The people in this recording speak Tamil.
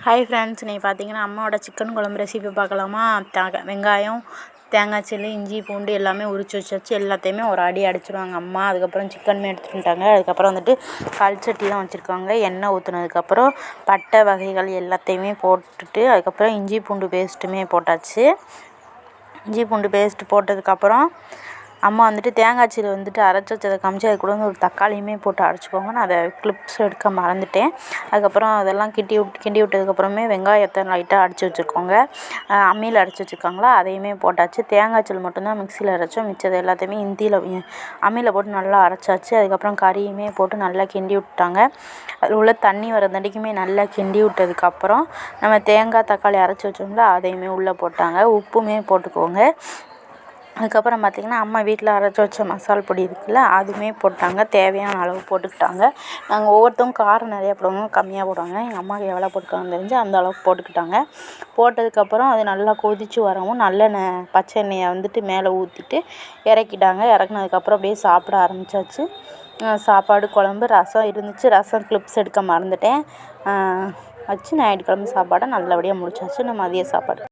ஹாய் ஃப்ரெண்ட்ஸ், இன்றைக்கி பார்த்தீங்கன்னா அம்மாவோட சிக்கன் குழம்பு ரெசிபி பார்க்கலாமா. வெங்காயம், தேங்காய் சில்லு, இஞ்சி பூண்டு எல்லாமே உரித்து வச்சாச்சு. எல்லாத்தையுமே ஒரு அடி அடிச்சிடுவாங்க அம்மா. அதுக்கப்புறம் சிக்கனுமே எடுத்துகிட்டு வந்துட்டாங்க. அதுக்கப்புறம் வந்துட்டு கல்சட்டி தான் வச்சுருக்காங்க. எண்ணெய் ஊற்றுனதுக்கப்புறம் பட்டை வகைகள் எல்லாத்தையுமே போட்டுட்டு அதுக்கப்புறம் இஞ்சி பூண்டு பேஸ்ட்டுமே போட்டாச்சு. இஞ்சி பூண்டு பேஸ்ட்டு போட்டதுக்கப்புறம் அம்மா வந்துட்டு தேங்காய் சீலை வந்துட்டு அரைச்சி வச்சதை காமிச்சு அது கூட வந்து ஒரு தக்காளியுமே போட்டு அரைச்சிக்கோங்க. நான் அதை கிளிப்ஸ் எடுக்க மறந்துட்டேன். அதுக்கப்புறம் அதெல்லாம் கிண்டி விட்டதுக்கப்புறமே வெங்காயத்தை லைட்டாக அடித்து வச்சுருக்கோங்க. அம்மியில் அரைச்சி வச்சுருக்காங்களா அதையுமே போட்டாச்சு. தேங்காய் சீல் மட்டும்தான் மிக்சியில் அரைச்சோம். மிச்சது எல்லாத்தையுமே அம்மியில் போட்டு நல்லா அரைச்சாச்சு. அதுக்கப்புறம் கறியுமே போட்டு நல்லா கிண்டி விட்டாங்க. அதில் உள்ள தண்ணி வர தண்டிக்குமே நல்லா கிண்டி விட்டதுக்கப்புறம் நம்ம தேங்காய் தக்காளி அரைச்சி வச்சோம்ல அதையுமே உள்ளே போட்டாங்க. உப்புமே போட்டுக்கோங்க. அதுக்கப்புறம் பார்த்திங்கன்னா அம்மா வீட்டில் அரைச்சி வச்ச மசால் பொடி இருக்குல்ல அதுவுமே போட்டாங்க. தேவையான அளவு போட்டுக்கிட்டாங்க. நாங்கள் ஒவ்வொருத்தவங்க காரம் நிறையா போடுவாங்க, கம்மியாக போடுவாங்க. எங்கள் அம்மாவுக்கு எவ்வளோ போட்டுக்காங்கன்னு தெரிஞ்சு அந்த அளவுக்கு போட்டுக்கிட்டாங்க. போட்டதுக்கப்புறம் அது நல்லா கொதித்து வரவும் நல்லெண்ணெய் பச்சை எண்ணெயை வந்துட்டு மேலே ஊற்றிட்டு இறக்கிட்டாங்க. இறக்குனதுக்கப்புறம் அப்படியே சாப்பிட ஆரம்பித்தாச்சு. சாப்பாடு, குழம்பு, ரசம் இருந்துச்சு. ரசம் கிளிப்ஸ் எடுக்க மறந்துட்டேன். வச்சு ஞாயிற்றுக்கிழமை சாப்பாடை நல்லபடியாக முடிச்சாச்சு. மதிய சாப்பாடு